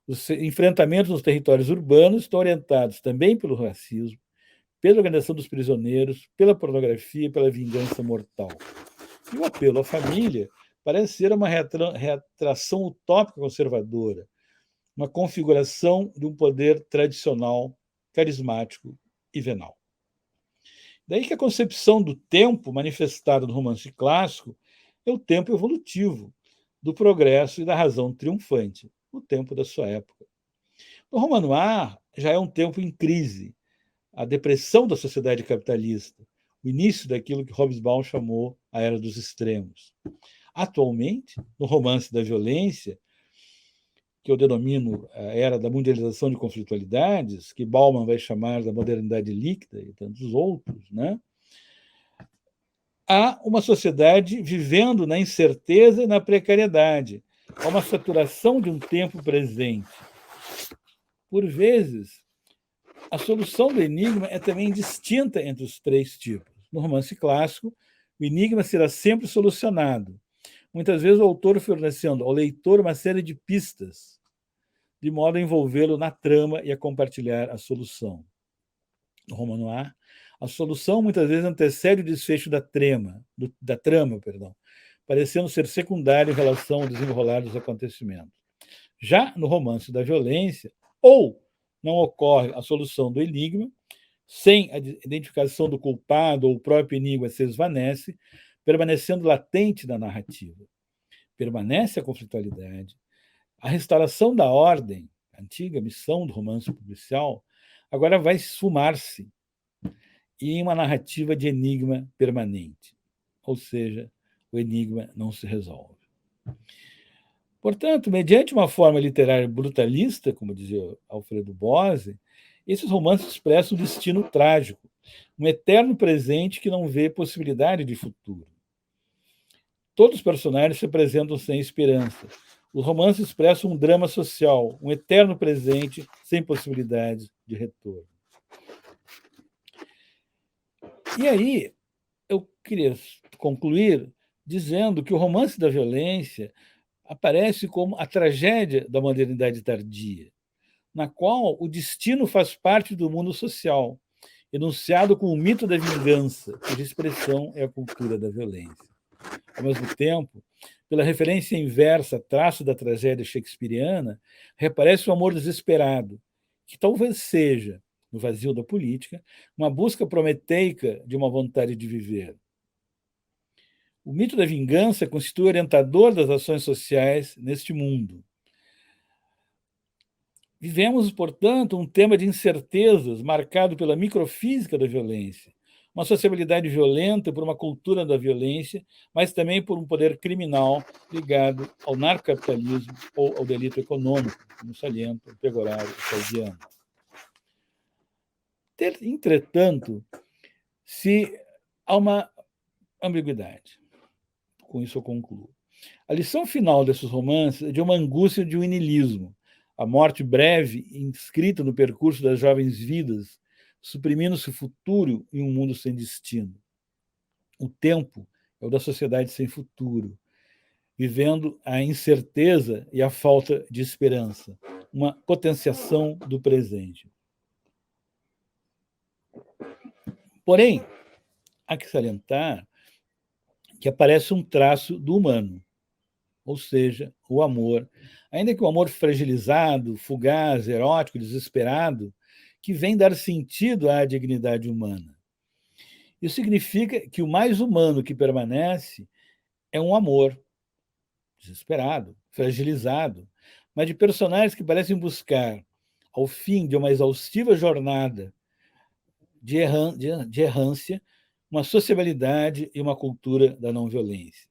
Os enfrentamentos nos territórios urbanos estão orientados também pelo racismo, pela organização dos prisioneiros, pela pornografia, pela vingança mortal. E o apelo à família parece ser uma retração utópica conservadora, uma configuração de um poder tradicional, carismático e venal. Daí que a concepção do tempo manifestada no romance clássico é o tempo evolutivo, do progresso e da razão triunfante, o tempo da sua época. No roman noir já é um tempo em crise, a depressão da sociedade capitalista, o início daquilo que Hobsbawm chamou a era dos extremos. Atualmente, no romance da violência, que eu denomino a era da mundialização de conflitualidades, que Bauman vai chamar da modernidade líquida e tantos outros, né? Há uma sociedade vivendo na incerteza e na precariedade. Há uma saturação de um tempo presente. Por vezes, a solução do enigma é também distinta entre os três tipos. No romance clássico, o enigma será sempre solucionado. Muitas vezes o autor fornecendo ao leitor uma série de pistas, de modo a envolvê-lo na trama e a compartilhar a solução. No roman noir, a solução muitas vezes antecede o desfecho da trama, parecendo ser secundário em relação ao desenrolar dos acontecimentos. Já no romance da violência, ou não ocorre a solução do enigma, sem a identificação do culpado ou o próprio enigma se esvanece, permanecendo latente na narrativa. Permanece a conflitualidade, a restauração da ordem, a antiga missão do romance policial, agora vai esfumar-se em uma narrativa de enigma permanente, ou seja, o enigma não se resolve. Portanto, mediante uma forma literária brutalista, como dizia Alfredo Bose, esses romances expressam um destino trágico, um eterno presente que não vê possibilidade de futuro. Todos os personagens se apresentam sem esperança. Os romances expressam um drama social, um eterno presente sem possibilidade de retorno. E aí, eu queria concluir dizendo que o romance da violência aparece como a tragédia da modernidade tardia, na qual o destino faz parte do mundo social, enunciado como o mito da vingança, cuja expressão é a cultura da violência. Ao mesmo tempo, pela referência inversa, traço da tragédia shakespeariana, reaparece o amor desesperado, que talvez seja, no vazio da política, uma busca prometeica de uma vontade de viver. O mito da vingança constitui o orientador das ações sociais neste mundo. Vivemos, portanto, um tema de incertezas marcado pela microfísica da violência, uma sociabilidade violenta por uma cultura da violência, mas também por um poder criminal ligado ao narcocapitalismo ou ao delito econômico, como salienta o Pegorário Saldiano. Entretanto, se há uma ambiguidade. Com isso eu concluo. A lição final desses romances é de uma angústia de um niilismo, a morte breve inscrita no percurso das jovens vidas, suprimindo-se o futuro em um mundo sem destino. O tempo é o da sociedade sem futuro, vivendo a incerteza e a falta de esperança, uma potenciação do presente. Porém, há que salientar que aparece um traço do humano, ou seja, o amor, ainda que o amor fragilizado, fugaz, erótico, desesperado, que vem dar sentido à dignidade humana. Isso significa que o mais humano que permanece é um amor desesperado, fragilizado, mas de personagens que parecem buscar, ao fim de uma exaustiva jornada de errância, uma sociabilidade e uma cultura da não-violência.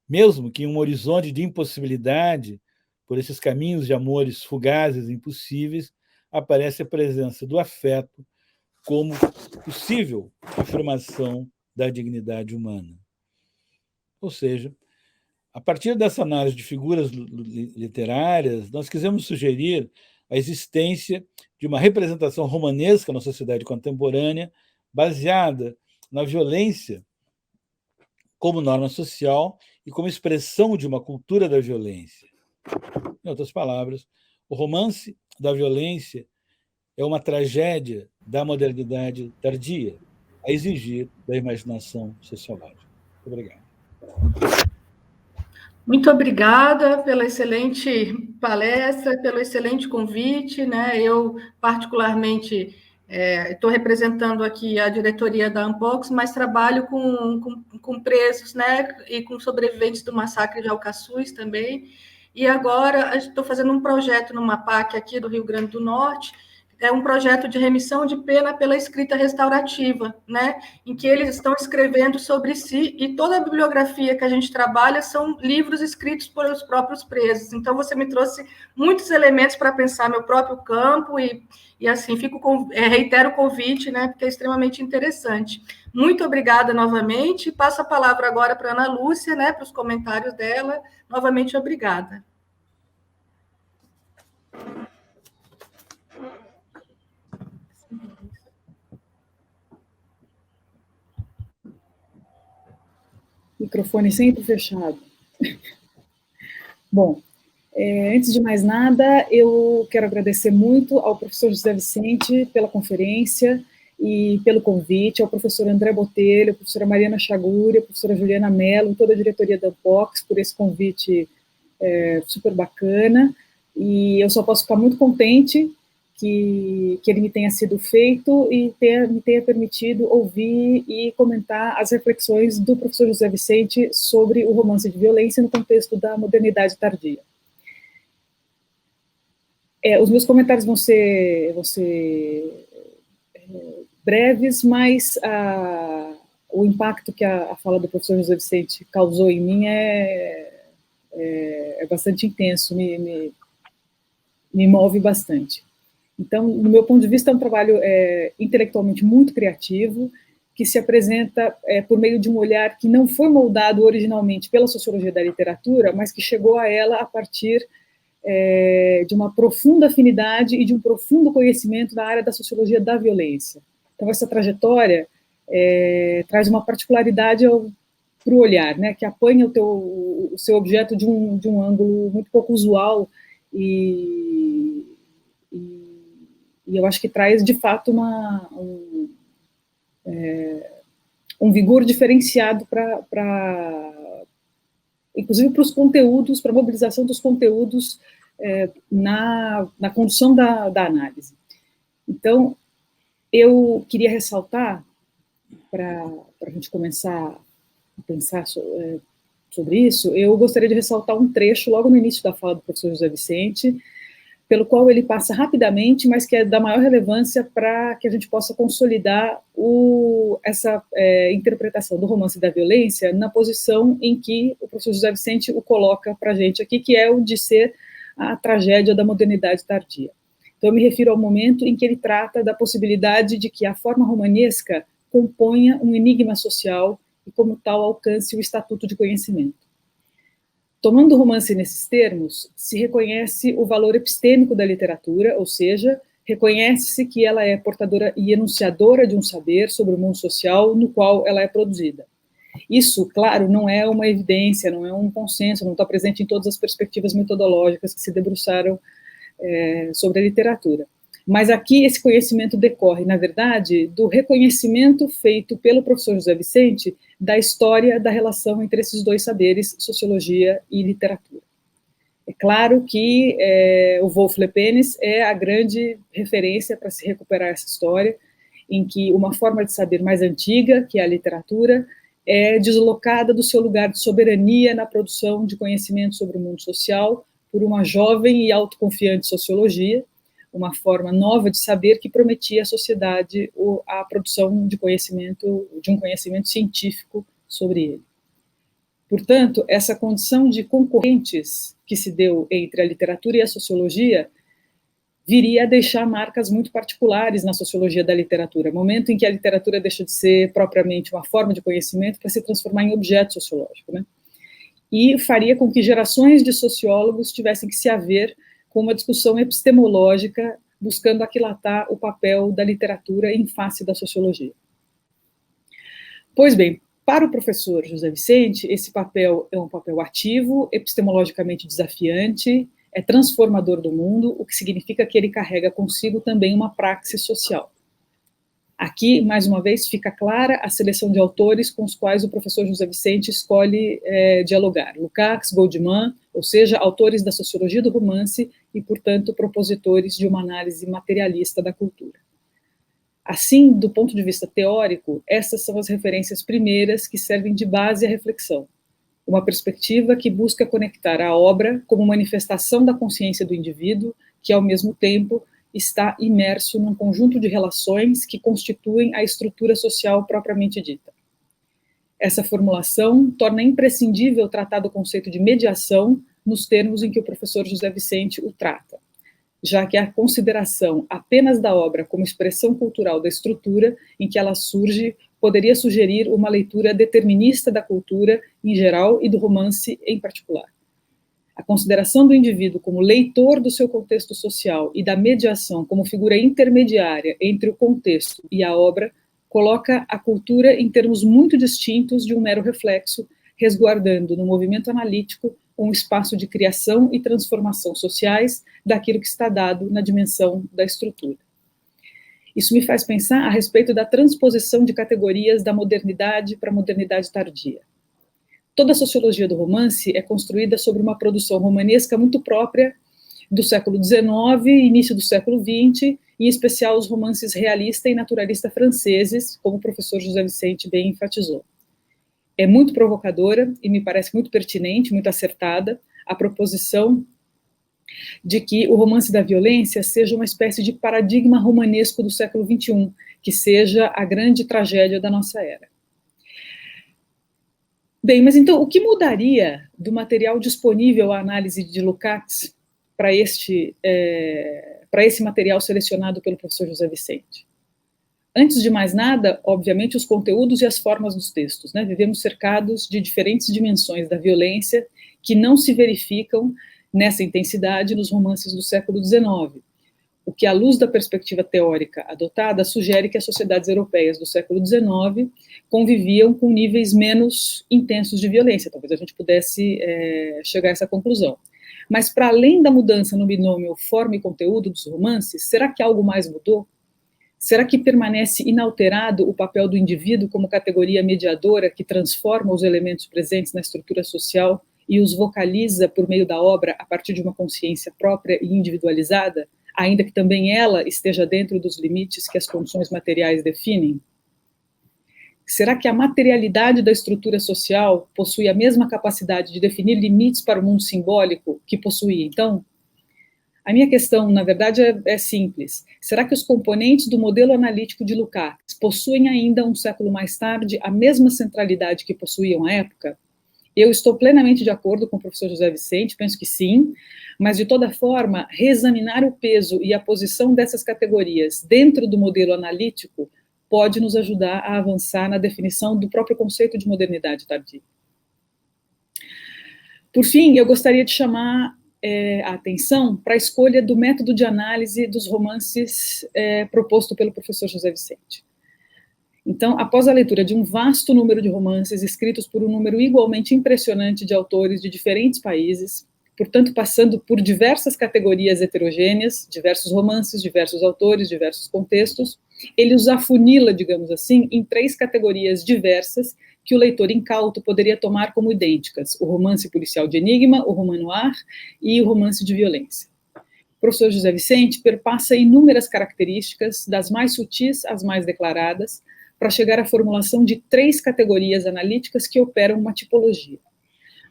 Mesmo que em um horizonte de impossibilidade, por esses caminhos de amores fugazes e impossíveis, aparece a presença do afeto como possível afirmação da dignidade humana. Ou seja, a partir dessa análise de figuras literárias, nós quisemos sugerir a existência de uma representação romanesca na sociedade contemporânea, baseada na violência como norma social e como expressão de uma cultura da violência. Em outras palavras, o romance da violência é uma tragédia da modernidade tardia, a exigir da imaginação sociológica. Muito obrigado. Muito obrigada pela excelente palestra, pelo excelente convite, né? Eu, particularmente, estou representando aqui a diretoria da Ampox, mas trabalho com presos, né? E com sobreviventes do massacre de Alcaçuz também. E agora estou fazendo um projeto numa PAC aqui do Rio Grande do Norte, é um projeto de remissão de pena pela escrita restaurativa, né? Em que eles estão escrevendo sobre si, e toda a bibliografia que a gente trabalha são livros escritos por os próprios presos. Então, você me trouxe muitos elementos para pensar meu próprio campo, e assim, reitero o convite, né? Porque é extremamente interessante. Muito obrigada novamente, passo a palavra agora para a Ana Lúcia, né? Para os comentários dela. Novamente, obrigada. Microfone sempre fechado. Bom, antes de mais nada, eu quero agradecer muito ao professor José Vicente pela conferência e pelo convite, ao professor André Botelho, a professora Mariana Chaguri, a professora Juliana Mello, toda a diretoria da Ampox, por esse convite super bacana, e eu só posso ficar muito contente que ele me tenha sido feito e me tenha permitido ouvir e comentar as reflexões do professor José Vicente sobre o romance de violência no contexto da modernidade tardia. Os meus comentários vão ser breves, mas o impacto que a fala do professor José Vicente causou em mim é bastante intenso, me move bastante. Então, no meu ponto de vista, é um trabalho intelectualmente muito criativo, que se apresenta por meio de um olhar que não foi moldado originalmente pela sociologia da literatura, mas que chegou a ela a partir de uma profunda afinidade e de um profundo conhecimento da área da sociologia da violência. Então, essa trajetória traz uma particularidade para o olhar, né, que apanha o seu objeto de um ângulo muito pouco usual e eu acho que traz, de fato, um vigor diferenciado inclusive para os conteúdos, para a mobilização dos conteúdos na condução da análise. Então, eu queria ressaltar, para a gente começar a pensar sobre isso, eu gostaria de ressaltar um trecho logo no início da fala do professor José Vicente, pelo qual ele passa rapidamente, mas que é da maior relevância para que a gente possa consolidar essa interpretação do romance da violência na posição em que o professor José Vicente o coloca para a gente aqui, que é o de ser a tragédia da modernidade tardia. Então, eu me refiro ao momento em que ele trata da possibilidade de que a forma romanesca componha um enigma social e, como tal, alcance o estatuto de conhecimento. Tomando o romance nesses termos, se reconhece o valor epistêmico da literatura, ou seja, reconhece-se que ela é portadora e enunciadora de um saber sobre o mundo social no qual ela é produzida. Isso, claro, não é uma evidência, não é um consenso, não está presente em todas as perspectivas metodológicas que se debruçaram sobre a literatura. Mas aqui esse conhecimento decorre, na verdade, do reconhecimento feito pelo professor José Vicente da história da relação entre esses dois saberes, sociologia e literatura. É claro que o Wolf Lepenies é a grande referência para se recuperar essa história, em que uma forma de saber mais antiga, que é a literatura, é deslocada do seu lugar de soberania na produção de conhecimento sobre o mundo social por uma jovem e autoconfiante sociologia, uma forma nova de saber que prometia à sociedade a produção de um conhecimento científico sobre ele. Portanto, essa condição de concorrentes que se deu entre a literatura e a sociologia viria a deixar marcas muito particulares na sociologia da literatura, momento em que a literatura deixa de ser propriamente uma forma de conhecimento para se transformar em objeto sociológico, né? E faria com que gerações de sociólogos tivessem que se haver com uma discussão epistemológica, buscando aquilatar o papel da literatura em face da sociologia. Pois bem, para o professor José Vicente, esse papel é um papel ativo, epistemologicamente desafiante, é transformador do mundo, o que significa que ele carrega consigo também uma praxis social. Aqui, mais uma vez, fica clara a seleção de autores com os quais o professor José Vicente escolhe dialogar. Lukács, Goldman, ou seja, autores da sociologia do romance e, portanto, propositores de uma análise materialista da cultura. Assim, do ponto de vista teórico, essas são as referências primeiras que servem de base à reflexão. Uma perspectiva que busca conectar a obra como manifestação da consciência do indivíduo, que, ao mesmo tempo, está imerso num conjunto de relações que constituem a estrutura social propriamente dita. Essa formulação torna imprescindível tratar do conceito de mediação nos termos em que o professor José Vicente o trata, já que a consideração apenas da obra como expressão cultural da estrutura em que ela surge poderia sugerir uma leitura determinista da cultura em geral e do romance em particular. A consideração do indivíduo como leitor do seu contexto social e da mediação como figura intermediária entre o contexto e a obra coloca a cultura em termos muito distintos de um mero reflexo, resguardando no movimento analítico um espaço de criação e transformação sociais daquilo que está dado na dimensão da estrutura. Isso me faz pensar a respeito da transposição de categorias da modernidade para a modernidade tardia. Toda a sociologia do romance é construída sobre uma produção romanesca muito própria do século XIX e início do século XX, em especial os romances realista e naturalista franceses, como o professor José Vicente bem enfatizou. É muito provocadora e me parece muito pertinente, muito acertada, a proposição de que o romance da violência seja uma espécie de paradigma romanesco do século XXI, que seja a grande tragédia da nossa era. Bem, mas então, o que mudaria do material disponível à análise de Lukács para esse material selecionado pelo professor José Vicente? Antes de mais nada, obviamente, os conteúdos e as formas dos textos, né? Vivemos cercados de diferentes dimensões da violência que não se verificam nessa intensidade nos romances do século XIX, o que, à luz da perspectiva teórica adotada, sugere que as sociedades europeias do século XIX conviviam com níveis menos intensos de violência. Talvez a gente pudesse chegar a essa conclusão. Mas, para além da mudança no binômio forma e conteúdo dos romances, será que algo mais mudou? Será que permanece inalterado o papel do indivíduo como categoria mediadora que transforma os elementos presentes na estrutura social e os vocaliza por meio da obra a partir de uma consciência própria e individualizada, ainda que também ela esteja dentro dos limites que as condições materiais definem? Será que a materialidade da estrutura social possui a mesma capacidade de definir limites para o mundo simbólico que possuía então? A minha questão, na verdade, é simples. Será que os componentes do modelo analítico de Lukács possuem ainda, um século mais tarde, a mesma centralidade que possuíam à época? Eu estou plenamente de acordo com o professor José Vicente, penso que sim, mas, de toda forma, reexaminar o peso e a posição dessas categorias dentro do modelo analítico pode nos ajudar a avançar na definição do próprio conceito de modernidade tardia. Por fim, eu gostaria de chamar a atenção para a escolha do método de análise dos romances proposto pelo professor José Vicente. Então, após a leitura de um vasto número de romances escritos por um número igualmente impressionante de autores de diferentes países, portanto, passando por diversas categorias heterogêneas, diversos romances, diversos autores, diversos contextos, ele os afunila, digamos assim, em 3 categorias diversas que o leitor incauto poderia tomar como idênticas: o romance policial de enigma, o roman noir e o romance de violência. O professor José Vicente perpassa inúmeras características, das mais sutis às mais declaradas, para chegar à formulação de 3 categorias analíticas que operam uma tipologia.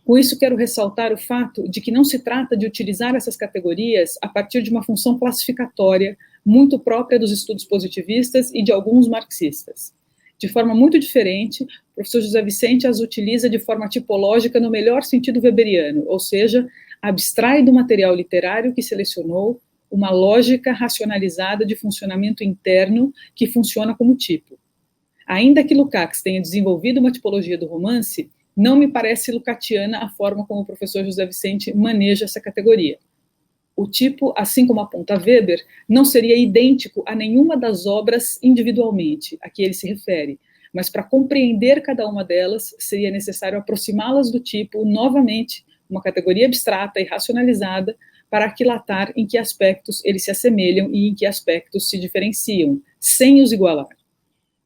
Com isso, quero ressaltar o fato de que não se trata de utilizar essas categorias a partir de uma função classificatória muito própria dos estudos positivistas e de alguns marxistas. De forma muito diferente, o professor José Vicente as utiliza de forma tipológica no melhor sentido weberiano, ou seja, abstrai do material literário que selecionou uma lógica racionalizada de funcionamento interno que funciona como tipo. Ainda que Lukács tenha desenvolvido uma tipologia do romance, não me parece lucatiana a forma como o professor José Vicente maneja essa categoria. O tipo, assim como aponta Weber, não seria idêntico a nenhuma das obras individualmente a que ele se refere, mas para compreender cada uma delas, seria necessário aproximá-las do tipo, novamente, uma categoria abstrata e racionalizada, para aquilatar em que aspectos eles se assemelham e em que aspectos se diferenciam, sem os igualar.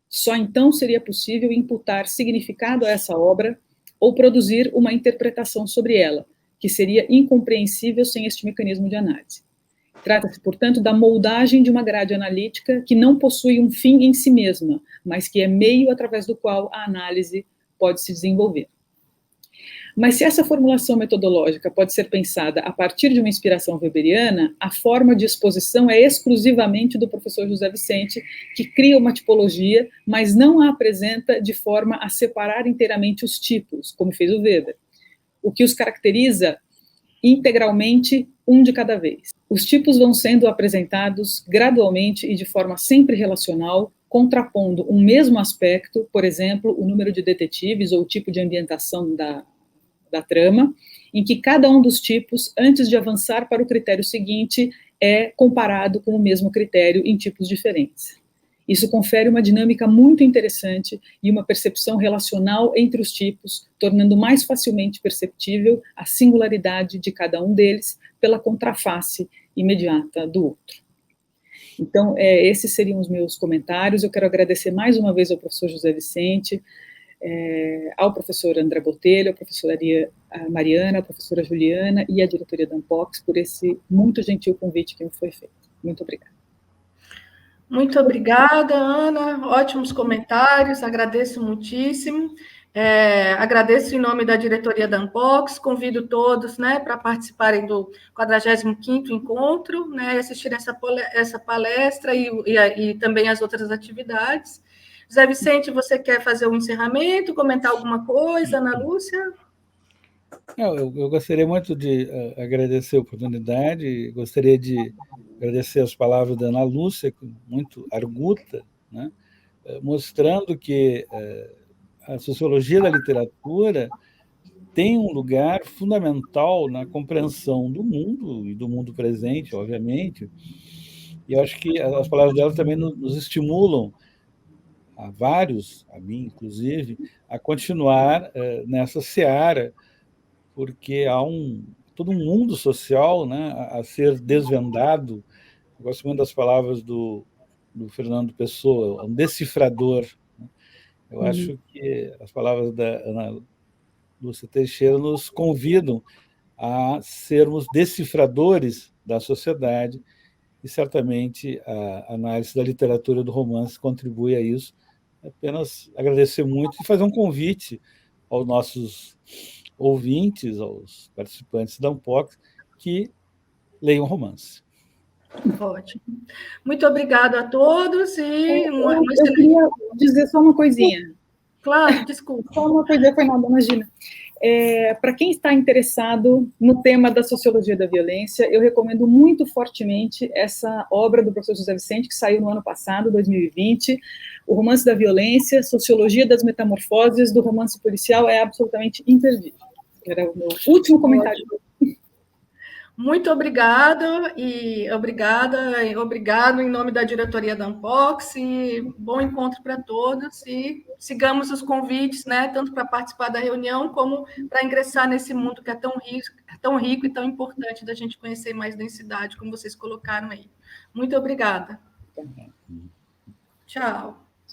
Só então seria possível imputar significado a essa obra ou produzir uma interpretação sobre ela, que seria incompreensível sem este mecanismo de análise. Trata-se, portanto, da moldagem de uma grade analítica que não possui um fim em si mesma, mas que é meio através do qual a análise pode se desenvolver. Mas se essa formulação metodológica pode ser pensada a partir de uma inspiração weberiana, a forma de exposição é exclusivamente do professor José Vicente, que cria uma tipologia, mas não a apresenta de forma a separar inteiramente os tipos, como fez o Weber, o que os caracteriza integralmente, um de cada vez. Os tipos vão sendo apresentados gradualmente e de forma sempre relacional, contrapondo um mesmo aspecto, por exemplo, o número de detetives ou o tipo de ambientação da trama, em que cada um dos tipos, antes de avançar para o critério seguinte, é comparado com o mesmo critério em tipos diferentes. Isso confere uma dinâmica muito interessante e uma percepção relacional entre os tipos, tornando mais facilmente perceptível a singularidade de cada um deles pela contraface imediata do outro. Então, esses seriam os meus comentários. Eu quero agradecer mais uma vez ao professor José Vicente ao professor André Botelho, à professora Mariana, à professora Juliana e à diretoria da Ampox por esse muito gentil convite que me foi feito. Muito obrigada. Muito obrigada, Ana. Ótimos comentários, agradeço muitíssimo. Agradeço em nome da diretoria da Ampox, convido todos, né, para participarem do 45º encontro, né, e assistirem essa palestra e também as outras atividades. José Vicente, você quer fazer um encerramento, comentar alguma coisa, Ana Lúcia? Eu gostaria muito de agradecer a oportunidade, gostaria de agradecer as palavras da Ana Lúcia, muito arguta, né, mostrando que a sociologia da literatura tem um lugar fundamental na compreensão do mundo, e do mundo presente, obviamente, e eu acho que as palavras dela também nos estimulam, a vários, a mim inclusive, a continuar nessa seara, porque há todo um mundo social, né, a ser desvendado. Eu gosto muito das palavras do Fernando Pessoa, um decifrador. Eu acho que as palavras da Ana Lúcia Teixeira nos convidam a sermos decifradores da sociedade, e certamente a análise da literatura do romance contribui a isso. Apenas agradecer muito e fazer um convite aos nossos ouvintes, aos participantes da Ampox, que leiam romance. Ótimo. Muito obrigada a todos e eu queria dizer só uma coisinha. Claro, desculpa. Só uma coisa, foi nada, imagina. Para quem está interessado no tema da sociologia da violência, eu recomendo muito fortemente essa obra do professor José Vicente, que saiu no ano passado, 2020, O Romance da Violência, Sociologia das Metamorfoses do Romance Policial, é absolutamente imperdível. Era o meu último comentário. Muito obrigada, e obrigado em nome da diretoria da Ampox, e bom encontro para todos, e sigamos os convites, né, tanto para participar da reunião, como para ingressar nesse mundo que é tão rico e tão importante da gente conhecer mais densidade, como vocês colocaram aí. Muito obrigada. Tchau.